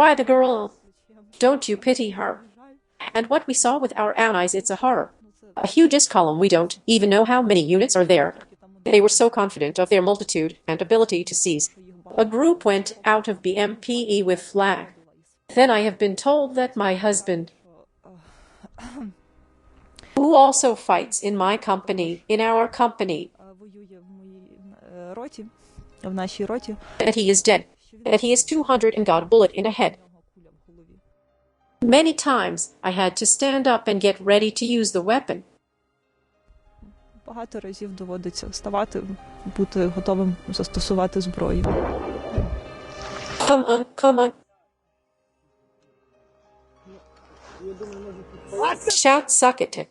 Why the girl? Don't you pity her? And what we saw with our own eyes, it's a horror. A hugest column, we don't even know how many units are there. They were so confident of their multitude and ability to seize. A group went out of BMPE with flag. Then I have been told that my husband, who also fights in my company, in our company, that he is dead, that he is 200 and got a bullet in the head. Many times I had to stand up and get ready to use the weapon. Багато разів доводиться вставати, бути готовим застосувати зброю. Come on. Shout, suck it.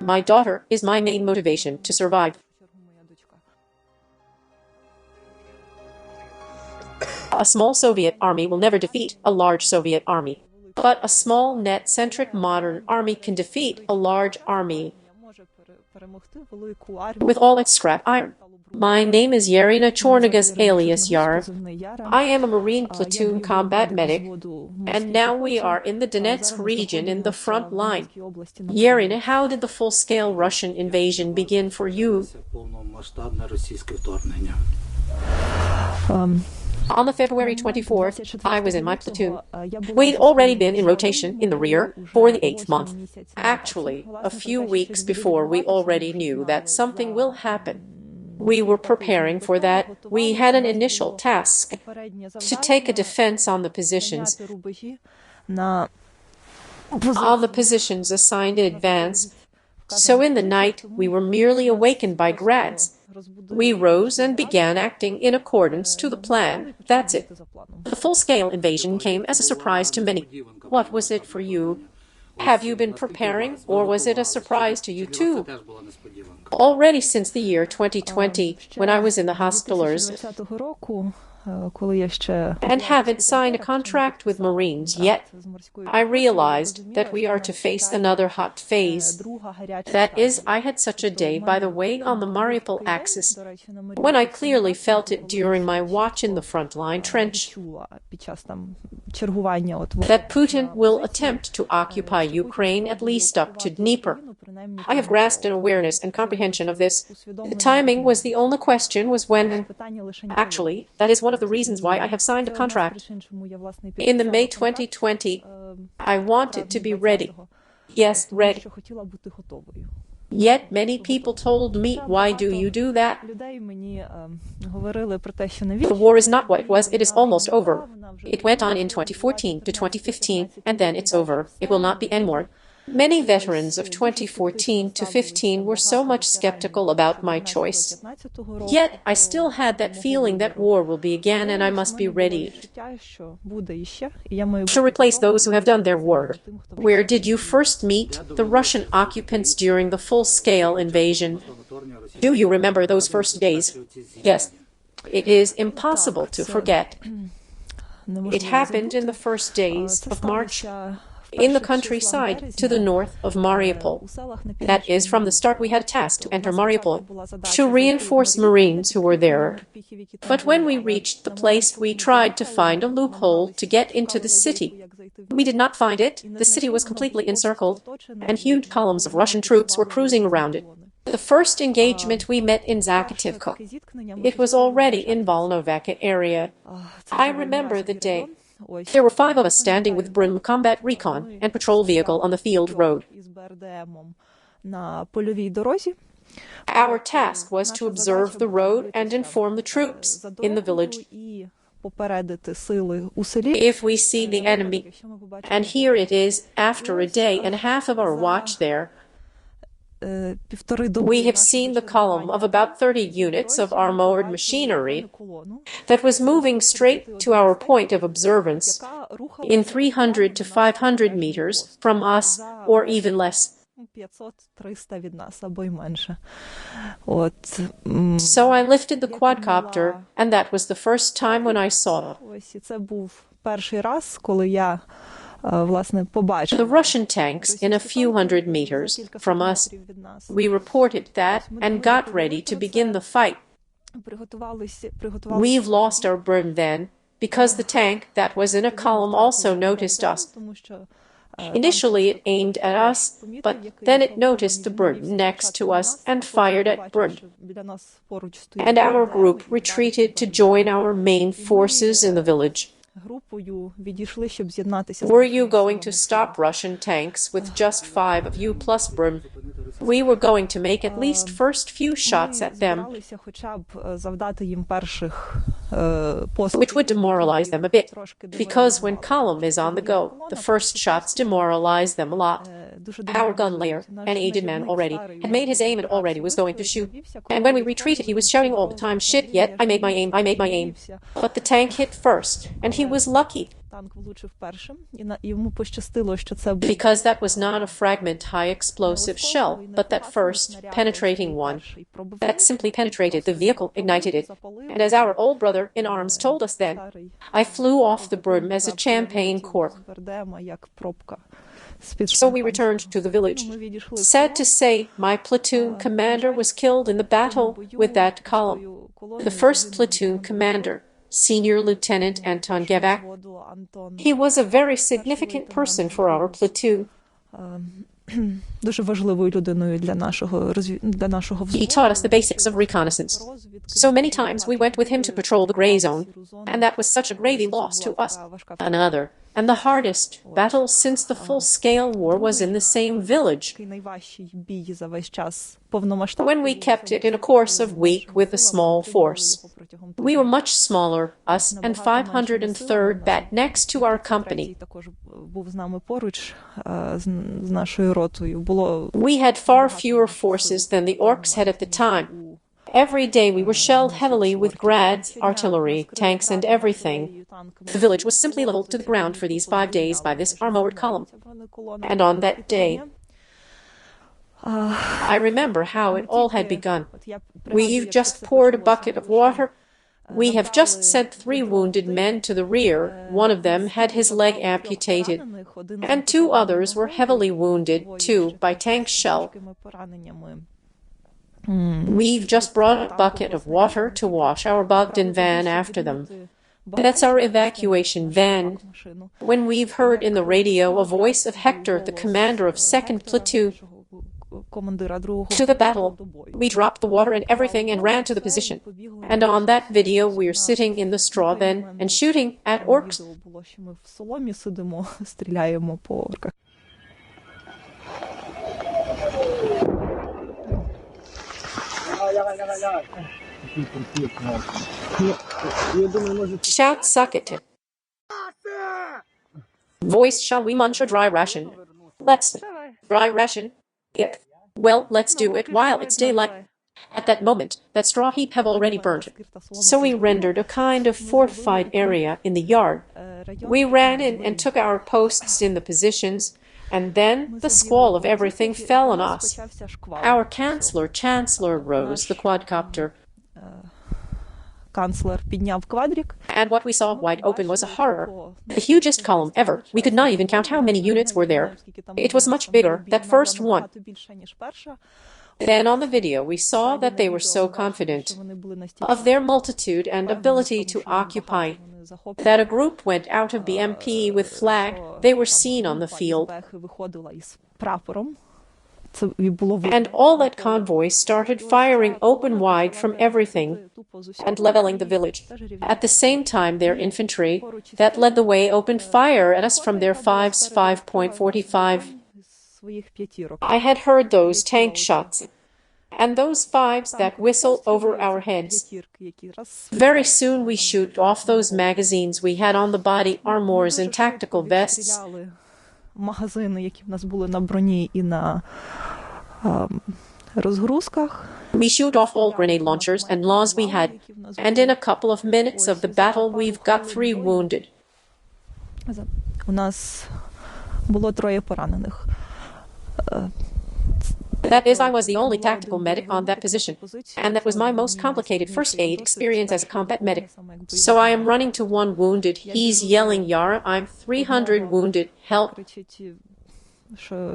My daughter is my main motivation to survive. A small Soviet army will never defeat a large Soviet army. But a small, net-centric modern army can defeat a large army with all its scrap iron. My name is Yaryna Chornoguz alias Yar. I am a Marine platoon combat medic, and now we are in the Donetsk region in the front line. Yaryna, how did the full-scale Russian invasion begin for you? On the February 24th, I was in my platoon. We'd already been in rotation in the rear for the 8th month. Actually, a few weeks before, we already knew that something will happen. We were preparing for that. We had an initial task to take a defense on the positions assigned in advance. So in the night, we were merely awakened by grads. We rose and began acting in accordance to the plan. That's it. The full-scale invasion came as a surprise to many. What was it for you? Have you been preparing, or was it a surprise to you too? Already since the year 2020, when I was in the hospitals, and haven't signed a contract with Marines yet, I realized that we are to face another hot phase. That is, I had such a day, by the way, on the Mariupol axis, when I clearly felt it during my watch in the front-line trench, that Putin will attempt to occupy Ukraine at least up to Dnieper. I have grasped an awareness and comprehension of this. The timing was the only question, was when. Actually, that is one of the reasons why I have signed a contract. In the May 2020, I wanted to be ready. Yes, ready. Yet many people told me, why do you do that? The war is not what it was, it is almost over. It went on in 2014 to 2015, and then it's over. It will not be anymore. Many veterans of 2014 to 15 were so much skeptical about my choice. Yet I still had that feeling that war will be again and I must be ready to replace those who have done their work. Where did you first meet the Russian occupants during the full-scale invasion? Do you remember those first days? Yes. It is impossible to forget. It happened in the first days of March. In the countryside to the north of Mariupol. That is, from the start we had a task to enter Mariupol, to reinforce Marines who were there. But when we reached the place, we tried to find a loophole to get into the city. We did not find it. The city was completely encircled, and huge columns of Russian troops were cruising around it. The first engagement we met in Zakativka. It was already in Volnovaka area. I remember the day. There were 5 of us standing with Brim combat recon and patrol vehicle on the field road. Our task was to observe the road and inform the troops in the village if we see the enemy. And here it is, after a day and a half of our watch there, we have seen the column of about 30 units of armored machinery that was moving straight to our point of observance in 300 to 500 meters from us, or even less. So I lifted the quadcopter, and that was the first time when I saw the Russian tanks in a few hundred meters from us. We reported that and got ready to begin the fight. We've lost our burden then, because the tank that was in a column also noticed us. Initially, it aimed at us, but then it noticed the bird next to us and fired at bird. And our group retreated to join our main forces in the village. Were you going to stop Russian tanks with just 5 of you plus Brim? We were going to make at least first few shots at them, which would demoralize them a bit, because when column is on the go, the first shots demoralize them a lot. Our gun layer, an aged man already, had made his aim and already was going to shoot. And when we retreated, he was shouting all the time, "Shit, yet, I made my aim, I made my aim." But the tank hit first, and he was lucky, because that was not a fragment high-explosive shell, but that first, penetrating one. That simply penetrated the vehicle, ignited it. And as our old brother in arms told us then, I flew off the bird as a champagne cork. So we returned to the village. Sad to say, my platoon commander was killed in the battle with that column. The first platoon commander, Senior Lieutenant Anton Gevak. He was a very significant person for our platoon. He taught us the basics of reconnaissance. So many times we went with him to patrol the gray zone, and that was such a gravy loss to us. Another, and the hardest, battle since the full-scale war was in the same village, when we kept it in a course of week with a small force. We were much smaller, us and 503rd Bat next to our company. We had far fewer forces than the orcs had at the time. Every day we were shelled heavily with grads, artillery, tanks, and everything. The village was simply leveled to the ground for these 5 days by this armored column. And on that day, I remember how it all had begun. We've just poured a bucket of water. We have just sent 3 wounded men to the rear. One of them had his leg amputated, and 2 others were heavily wounded, too, by tank shell. We've just brought a bucket of water to wash our Bogdan van after them. That's our evacuation van. When we've heard in the radio a voice of Hector, the commander of 2nd Platoon, to the battle, we dropped the water and everything and ran to the position. And on that video we're sitting in the straw then and shooting at orcs. Shout, suck it. Voice, shall we munch a dry ration? Let's. Dry ration? Yep. Well, let's do it while it's daylight. At that moment, that straw heap have already burned. So we rendered a kind of fortified area in the yard. We ran in and took our posts in the positions, and then the squall of everything fell on us. Our Chancellor rose the quadcopter, and what we saw wide open was a horror. The hugest column ever. We could not even count how many units were there. It was much bigger, that first one. Then on the video we saw that they were so confident of their multitude and ability to occupy that a group went out of the MP with flag. They were seen on the field. And all that convoy started firing open wide from everything and leveling the village. At the same time, their infantry that led the way opened fire at us from their 5s, 5.45. I had heard those tank shots and those 5s that whistle over our heads. Very soon we shoot off those magazines we had on the body armors and tactical vests. Магазини, які в нас були на броні і на розгрузках. We shoot off all grenade launchers and laws we had, and in a couple of minutes of the battle we've got 3 wounded. У нас було 3 поранених. That is, I was the only tactical medic on that position, and that was my most complicated first aid experience as a combat medic. So I am running to 1 wounded. He's yelling, "Yara, I'm 300 wounded. Help." що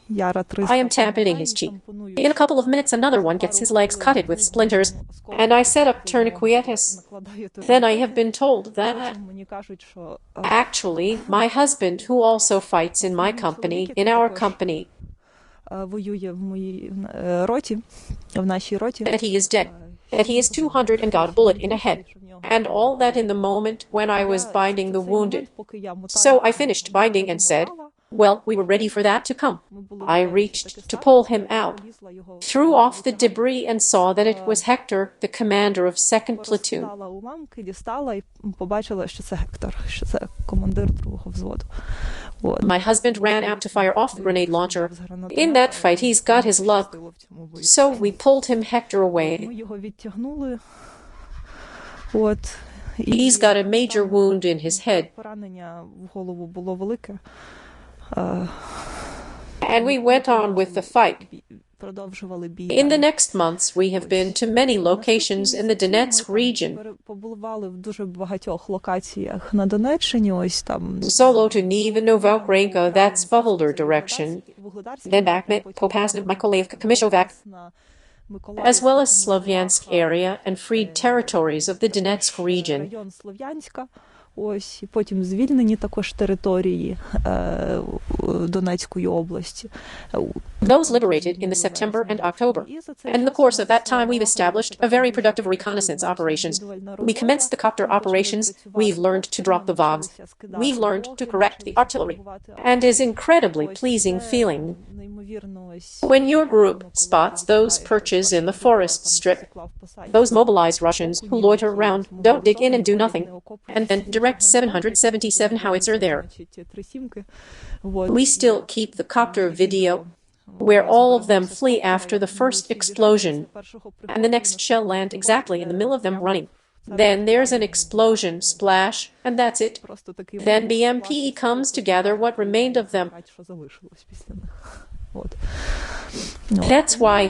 Яра 300 I am tapping his cheek. In a couple of minutes, another one gets his legs cutted with splinters, and I set up tourniquets. Then I have been told that Мені кажуть, що actually my husband, who also fights in my company, in our company, воює в моїй роті, в нашій роті. that he is dead, that he is 200 and got a bullet in the head, and all that in the moment when I was binding the wounded. So I finished binding and said, well, we were ready for that to come. I reached to pull him out, threw off the debris and saw that it was Hector, the commander of 2nd platoon. Дістала і побачила, що це Гектор, що це командир другого взводу. My husband ran out to fire off the grenade launcher. In that fight, he's got his luck. So we pulled him Hector away. Ми його відтягнули. He's got a major wound in his head. Поранення в голову було велике. And we went on with the fight. Продовжували бій. In the next months, we have been to many locations in the Donetsk region. Побували в дуже багатьох локаціях на Донеччині, ось там. Solo to Nivano-Valkrenko, that's Bovlder direction. Then back past Mykolaiv, Kamyshovac, as well as Slovyansk area and freed territories of the Donetsk region. Район Слов'янська. Ось, і потім звільнені також території Донецької області. Those liberated in the September and October. And in the course of that time, we've established a very productive reconnaissance operations. We commenced the copter operations. We've learned to drop the VOGs. We've learned to correct the artillery. And is incredibly pleasing feeling when your group spots those perches in the forest strip, those mobilized Russians who loiter around, don't dig in and do nothing, and then direct 777 howitzer there. We still keep the copter video where all of them flee after the first explosion, and the next shell land exactly in the middle of them running. Then there's an explosion, splash, and that's it. Then BMPE comes to gather what remained of them. That's why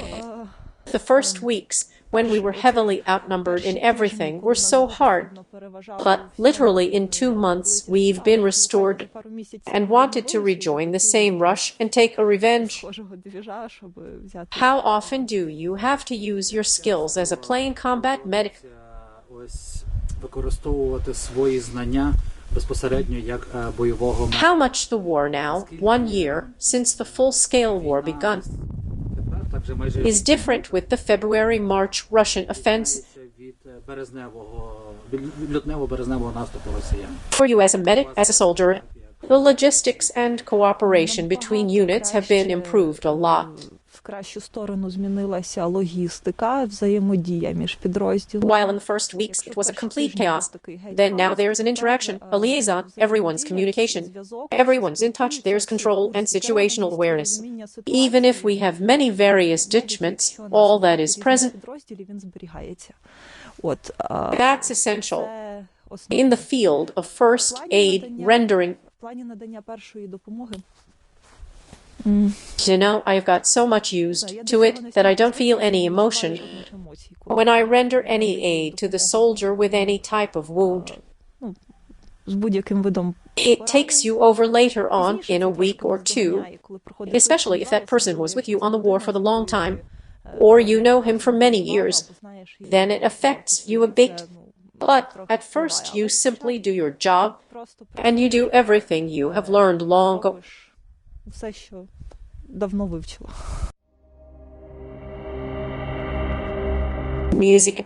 the first weeks, when we were heavily outnumbered in everything, were so hard. But literally in 2 months, we've been restored and wanted to rejoin the same rush and take a revenge. How often do you have to use your skills as a plain combat medic? How much the war now, 1 year, since the full-scale war begun, is different with the February-March Russian offensive. For you as a medic, as a soldier, the logistics and cooperation between units have been improved a lot. В кращу сторону змінилася логістика, взаємодія між підрозділами. While in the first weeks it was a complete chaos, then now there's an interaction, a liaison, everyone's communication, everyone's in touch, there's control and situational awareness. Even if we have many various ditchments, all that is present, that's essential. In the field of first aid rendering, you know, I've got so much used to it that I don't feel any emotion when I render any aid to the soldier with any type of wound. It takes you over later on in a week or two, especially if that person was with you on the war for the long time, or you know him for many years. Then it affects you a bit. But at first you simply do your job, and you do everything you have learned long ago. Все, що давно вивчила. Music.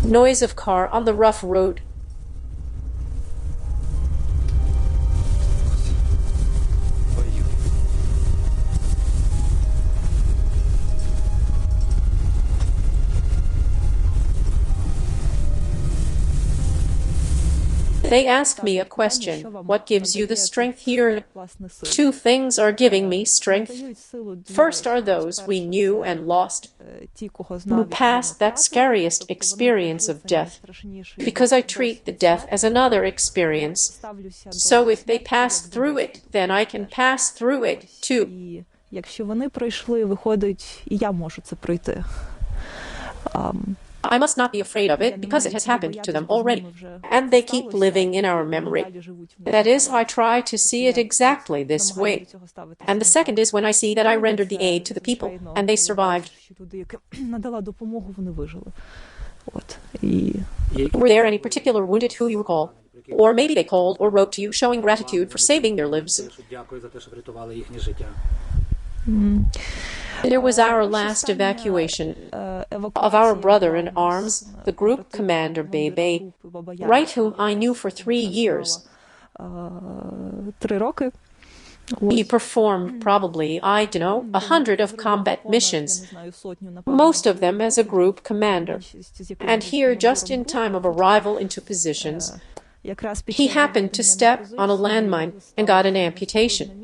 Noise of car on the rough road. They ask me a question, what gives you the strength here? Two things are giving me strength. First are those we knew and lost, who passed that scariest experience of death, because I treat the death as another experience. So if they passed through it, then I can pass through it too. Якщо вони пройшли, виходить, і я можу це пройти. I must not be afraid of it because it has happened to them already, and they keep living in our memory. That is, I try to see it exactly this way. And the second is when I see that I rendered the aid to the people, and they survived. Were there any particular wounded who you recall? Or maybe they called or wrote to you showing gratitude for saving their lives. There was our last evacuation of our brother in arms, the group commander Bebe, right, whom I knew for 3 years. He performed probably, I don't know, 100 of combat missions, most of them as a group commander. And here, just in time of arrival into positions, he happened to step on a landmine and got an amputation.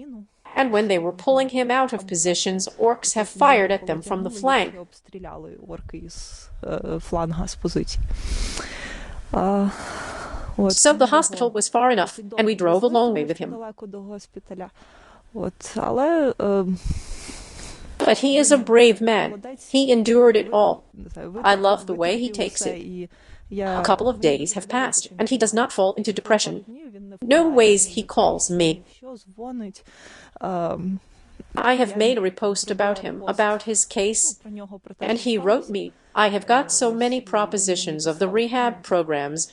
And when they were pulling him out of positions, orcs have fired at them from the flank. So the hospital was far enough, and we drove a long way with him. But he is a brave man. He endured it all. I love the way he takes it. A couple of days have passed, and he does not fall into depression. No ways he calls me. I have made a repost about him, about his case, and he wrote me, I have got so many propositions of the rehab programs.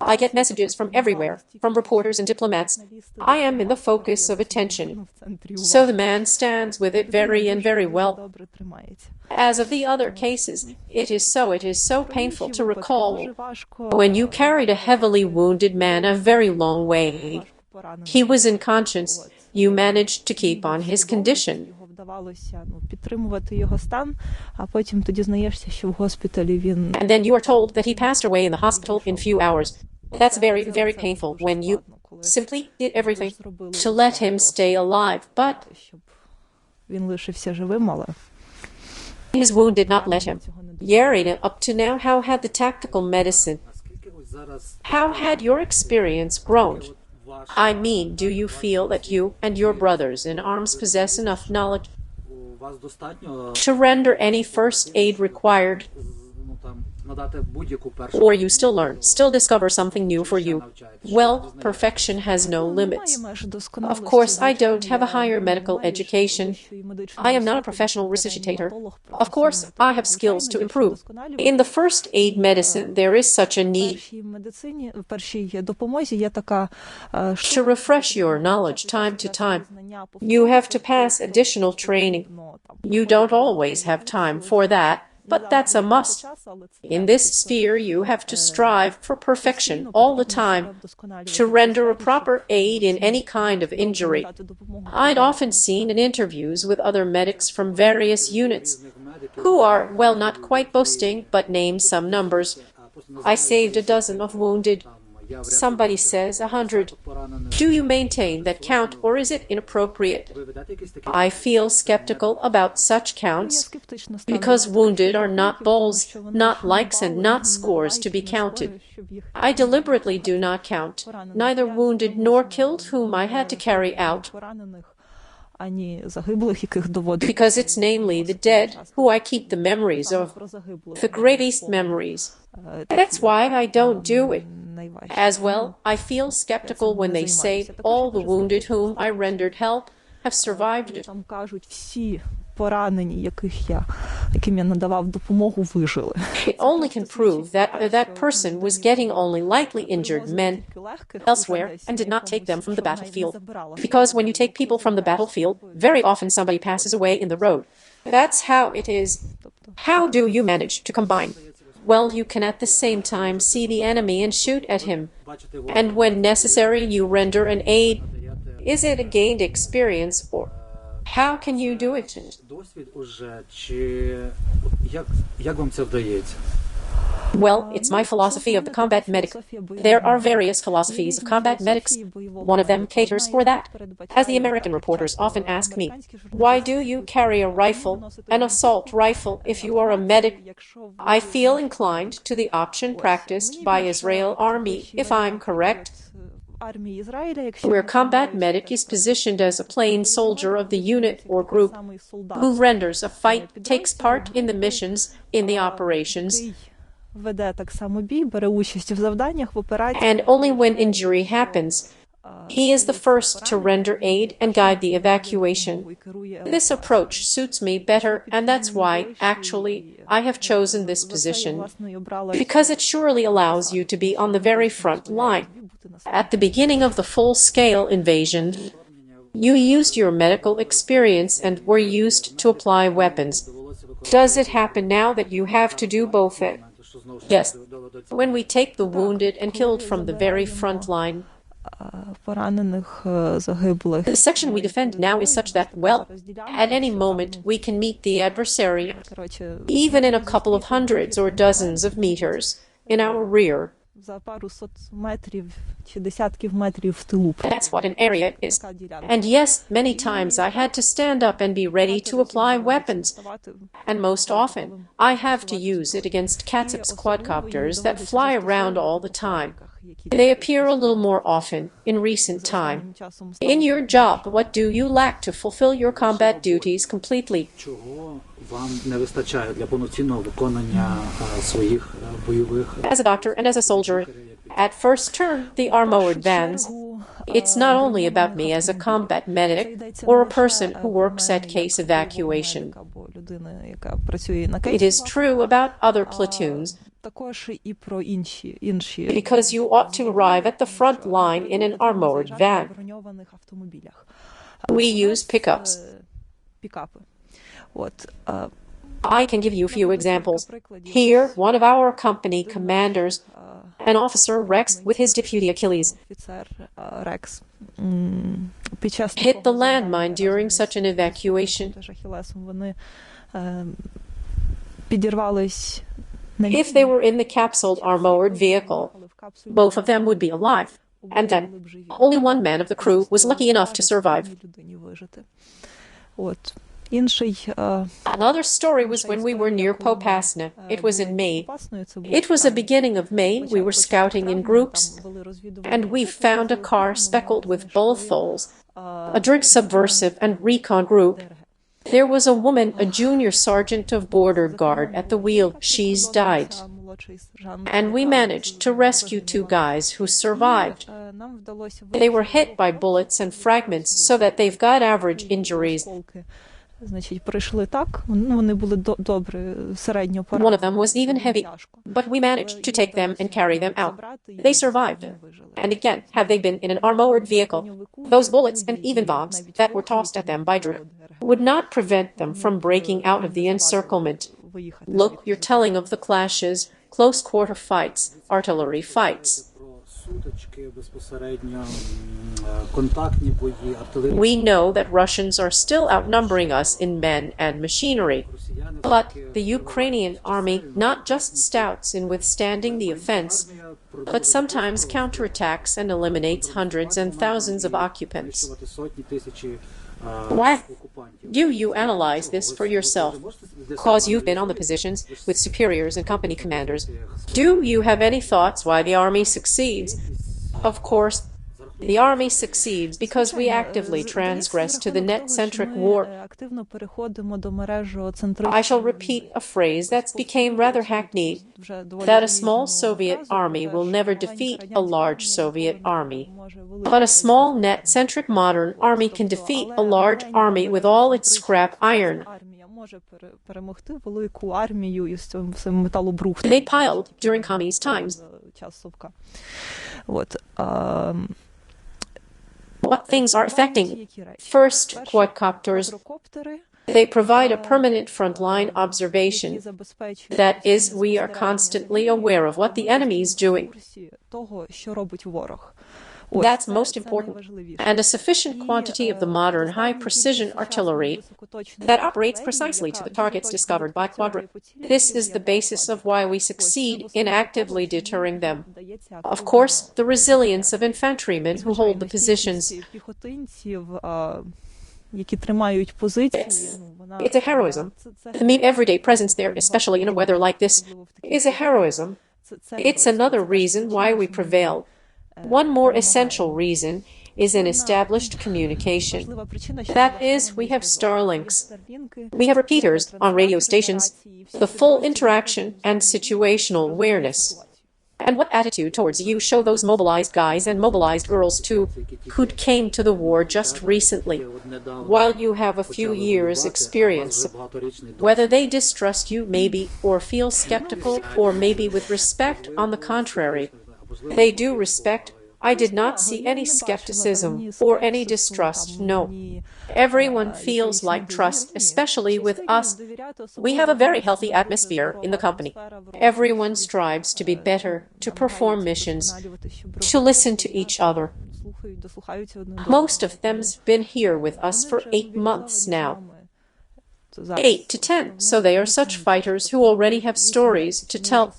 I get messages from everywhere, from reporters and diplomats. I am in the focus of attention. So the man stands with it very well. As of the other cases, it is so painful to recall when you carried a heavily wounded man a very long way. He was unconscious. You managed to keep on his condition. And then you are told that he passed away in the hospital in few hours. That's very painful when you simply did everything to let him stay alive, but his wound did not let him. Yaryna, up to now, how had the tactical medicine, how had your experience grown? I mean, do you feel that you and your brothers in arms possess enough knowledge to render any first aid required? Or you still learn, still discover something new for you? Well, perfection has no limits. Of course, I don't have a higher medical education. I am not a professional resuscitator. Of course, I have skills to improve. In the first aid medicine, there is such a need to refresh your knowledge time to time. You have to pass additional training. You don't always have time for that. But that's a must. In this sphere, you have to strive for perfection all the time, to render a proper aid in any kind of injury. I'd often seen in interviews with other medics from various units, who are, well, not quite boasting, but name some numbers. I saved a dozen of wounded. Somebody says 100. Do you maintain that count, or is it inappropriate? I feel skeptical about such counts, because wounded are not balls, not likes and not scores to be counted. I deliberately do not count, neither wounded nor killed whom I had to carry out, because it's namely the dead who I keep the memories of, the greatest memories. That's why I don't do it. As well, I feel skeptical when they say all the wounded whom I rendered help have survived it. It only can prove that that person was getting only lightly injured men elsewhere and did not take them from the battlefield. Because when you take people from the battlefield, very often somebody passes away in the road. That's how it is. How do you manage to combine? Well, you can at the same time see the enemy and shoot at him. And when necessary, you render an aid. Is it a gained experience, or how can you do it? Well, it's my philosophy of the combat medic. There are various philosophies of combat medics. One of them caters for that. As the American reporters often ask me, why do you carry a rifle, an assault rifle, if you are a medic? I feel inclined to the option practiced by Israel Army, if I'm correct, where combat medic is positioned as a plain soldier of the unit or group who renders a fight, takes part in the missions, in the operations, and only when injury happens, he is the first to render aid and guide the evacuation. This approach suits me better, and that's why, actually, I have chosen this position, because it surely allows you to be on the very front line. At the beginning of the full-scale invasion, you used your medical experience and were used to apply weapons. Does it happen now that you have to do both? Yes. When we take the wounded and killed from the very front line, the section we defend now is such that, well, at any moment we can meet the adversary, even in a couple of hundreds or dozens of meters, in our rear. That's what an area is. And yes, many times I had to stand up and be ready to apply weapons. And most often, I have to use it against Katsip's quadcopters that fly around all the time. They appear a little more often in recent time. In your job, what do you lack to fulfill your combat duties completely? As a doctor and as a soldier, at first turn, the armored vans, it's not only about me as a combat medic or a person who works at case evacuation. It is true about other platoons, because you ought to arrive at the front line in an armored van. We use pickups. I can give you a few examples. Here, one of our company commanders, an officer Rex with his deputy Achilles, hit the landmine during such an evacuation. If they were in the capsuled armored vehicle, both of them would be alive. And then, only one man of the crew was lucky enough to survive. Another story was when we were near Popasna. It was in May. It was the beginning of May. We were scouting in groups, and we found a car speckled with bullet holes, a drink subversive and recon group. There was a woman, a junior sergeant of border guard, at the wheel. She's died. And we managed to rescue two guys who survived. They were hit by bullets and fragments, so that they've got average injuries. One of them was even heavy, but we managed to take them and carry them out. They survived. And again, had they been in an armored vehicle, those bullets and even bombs that were tossed at them by Drew would not prevent them from breaking out of the encirclement. Look, you're telling of the clashes, close-quarter fights, artillery fights. We know that Russians are still outnumbering us in men and machinery. But the Ukrainian army not just stouts in withstanding the offense, but sometimes counterattacks and eliminates hundreds and thousands of occupants. Why do you analyze this for yourself? Because you've been on the positions with superiors and company commanders. Do you have any thoughts why the army succeeds? Of course, the army succeeds because we actively transgress to the net-centric war. I shall repeat a phrase that's became rather hackneyed, that a small Soviet army will never defeat a large Soviet army. But a small net-centric modern army can defeat a large army with all its scrap iron. They piled during communist times. What things are affecting? First, quadcopters. They provide a permanent frontline observation. That is, we are constantly aware of what the enemy is doing. That's most important. And a sufficient quantity of the modern high-precision artillery that operates precisely to the targets discovered by quadra. This is the basis of why we succeed in actively deterring them. Of course, the resilience of infantrymen who hold the positions. It's a heroism. The everyday presence there, especially in a weather like this, is a heroism. It's another reason why we prevail. One more essential reason is an established communication. That is, we have Starlinks. We have repeaters on radio stations, the full interaction and situational awareness. And what attitude towards you show those mobilized guys and mobilized girls too, who came to the war just recently, while you have a few years' experience? Whether they distrust you, maybe, or feel skeptical, or maybe with respect, on the contrary. They do respect. I did not see any skepticism or any distrust, no. Everyone feels like trust, especially with us. We have a very healthy atmosphere in the company. Everyone strives to be better, to perform missions, to listen to each other. Most of them's been here with us for 8 months now. 8 to 10, so they are such fighters who already have stories to tell.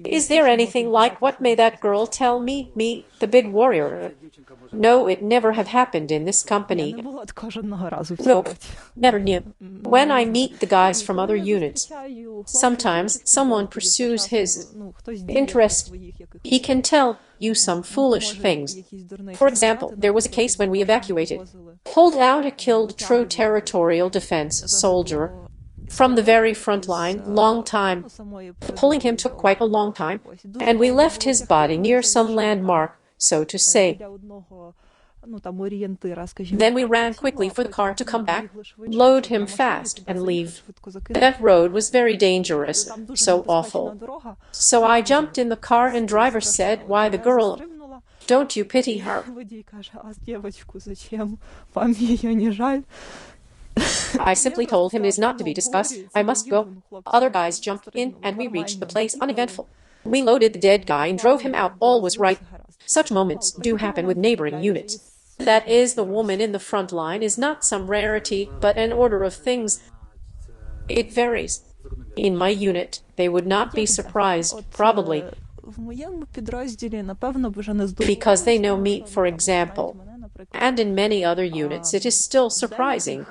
Is there anything like what may that girl tell me, the big warrior? No, it never have happened in this company. No, never knew. When I meet the guys from other units, sometimes someone pursues his interest. He can tell you some foolish things. For example, there was a case when we evacuated, pulled out a killed true territorial defense soldier from the very front line, long time. Pulling him took quite a long time, and we left his body near some landmark, so to say. Then we ran quickly for the car to come back, load him fast, and leave. That road was very dangerous, so awful. So I jumped in the car, and driver said, "Why, the girl, don't you pity her?" I simply told him it is not to be discussed. I must go. Other guys jumped in, and we reached the place uneventful. We loaded the dead guy and drove him out. All was right. Such moments do happen with neighboring units. That is, the woman in the front line is not some rarity, but an order of things. It varies. In my unit, they would not be surprised, probably, because they know me, for example. And in many other units, it is still surprising,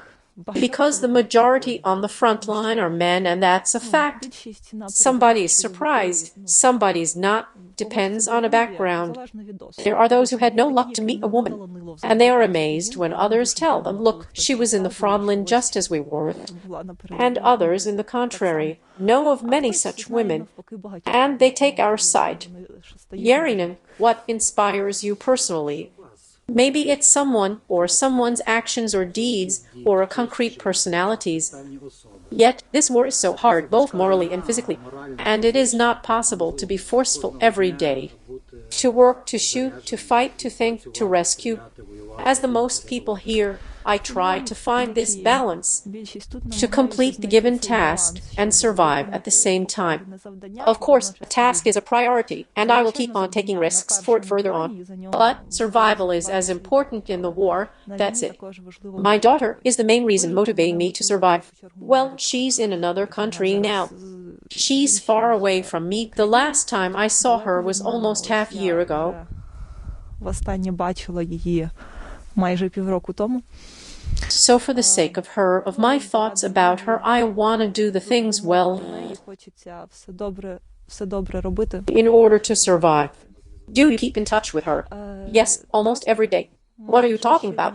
because the majority on the front line are men, and that's a fact. Somebody's surprised, somebody's not, depends on a background. There are those who had no luck to meet a woman, and they are amazed when others tell them, "Look, she was in the front line just as we were." And others, in the contrary, know of many such women, and they take our side. Yaryna, what inspires you personally? Maybe it's someone, or someone's actions or deeds, or a concrete personalities. Yet this war is so hard, both morally and physically, and it is not possible to be forceful every day. To work, to shoot, to fight, to think, to rescue. As the most people here, I try to find this balance, to complete the given task and survive at the same time. Of course, a task is a priority, and I will keep on taking risks for it further on. But survival is as important in the war, that's it. My daughter is the main reason motivating me to survive. Well, she's in another country now. She's far away from me. The last time I saw her was almost half a year ago. Востаннє бачила її майже півроку тому. So for the sake of her, of my thoughts about her, I want to do the things well in order to survive. Do you keep in touch with her? Yes, almost every day. What are you talking about?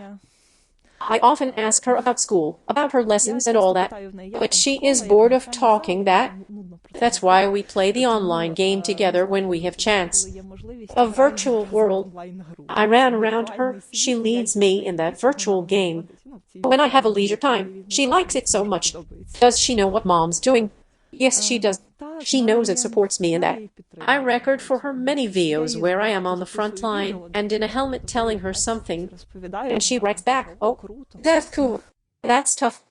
I often ask her about school, about her lessons and all that, but she is bored of talking that. That's why we play the online game together when we have chance. A virtual world. I ran around her, she leads me in that virtual game. When I have a leisure time, she likes it so much. Does she know what mom's doing? Yes, she does. She knows and supports me in that. I record for her many videos where I am on the front line and in a helmet telling her something, and she writes back, "Oh, that's cool. That's tough."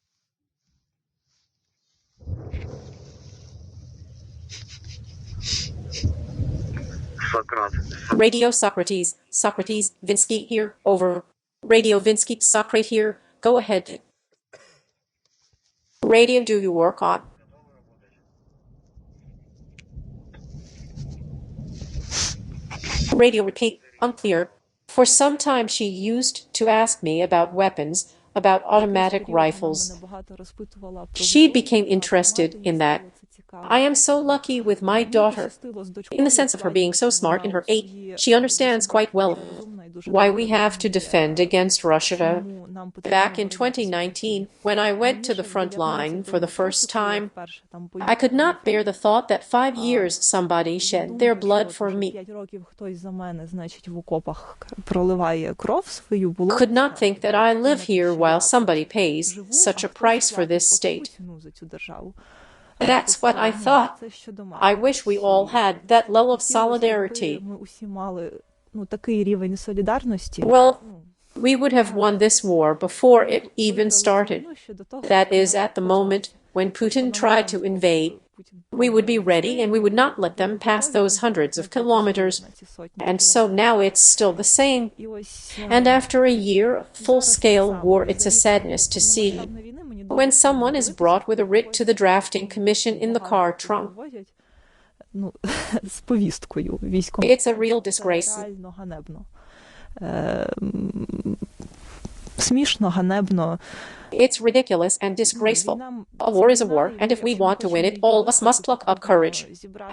Radio Socrates. Socrates, Vinsky here, over. Radio Vinsky, Socrates here, go ahead. Radio, do you work on? Radio, repeat, unclear. For some time she used to ask me about weapons, about automatic rifles. She became interested in that. I am so lucky with my daughter, in the sense of her being so smart in her age. She understands quite well why we have to defend against Russia. Back in 2019, when I went to the front line for the first time, I could not bear the thought that 5 years somebody shed their blood for me. Could not think that I live here while somebody pays such a price for this state. That's what I thought. I wish we all had that level of solidarity. Well, we would have won this war before it even started. That is, at the moment when Putin tried to invade, we would be ready and we would not let them pass those hundreds of kilometers. And so now it's still the same. And after a year of full-scale war, it's a sadness to see when someone is brought with a writ to the drafting commission in the car trunk. It's a real disgrace. It's ridiculous and disgraceful. A war is a war, and if we want to win it, all of us must pluck up courage.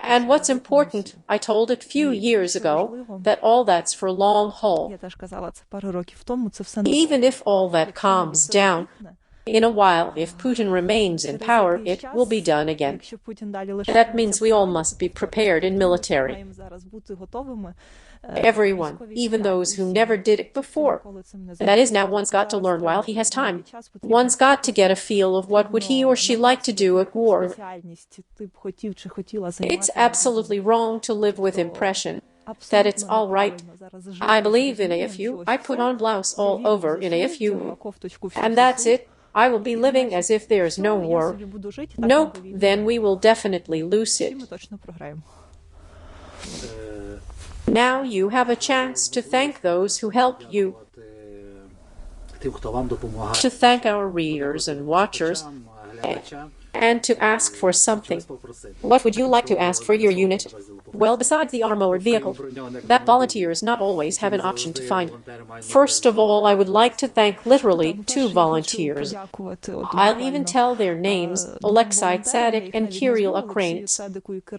And what's important, I told it few years ago, that all that's for long haul. Even if all that calms down, in a while, if Putin remains in power, it will be done again. That means we all must be prepared in military. Everyone, even those who never did it before. That is, now one's got to learn while he has time. One's got to get a feel of what would he or she like to do at war. It's absolutely wrong to live with impression that it's all right. I believe in AFU. I put on blouse all over in AFU. And that's it. I will be living as if there is no war. Nope, then we will definitely lose it. Now you have a chance to thank those who help you, to thank our readers and watchers, and to ask for something. What would you like to ask for your unit? Well, besides the armored vehicle, that volunteers not always have an option to find. First of all, I would like to thank literally 2 volunteers. I'll even tell their names, Alexei Tsadik and Kirill Ukrainian.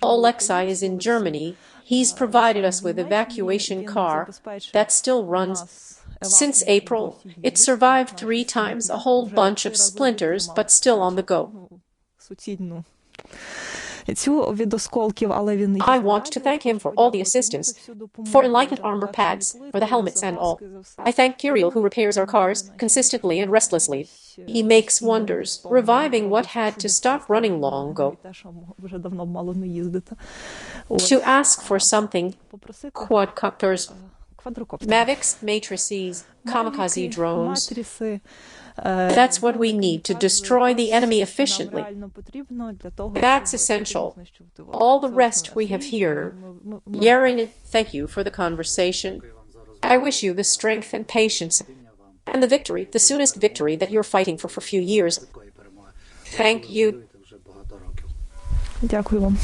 Alexei is in Germany. He's provided us with evacuation car that still runs. Since April, it survived 3 times, a whole bunch of splinters, but still on the go. I want to thank him for all the assistance, for enlightened armor pads, for the helmets and all. I thank Kirill, who repairs our cars consistently and restlessly. He makes wonders, reviving what had to stop running long ago. To ask for something, quadcopters, Mavics, matrices, kamikaze drones. That's what we need to destroy the enemy efficiently. That's essential. All the rest we have here. Yaryna, thank you for the conversation. I wish you the strength and patience and the victory, the soonest victory that you're fighting for a few years. Thank you. Дякую вам.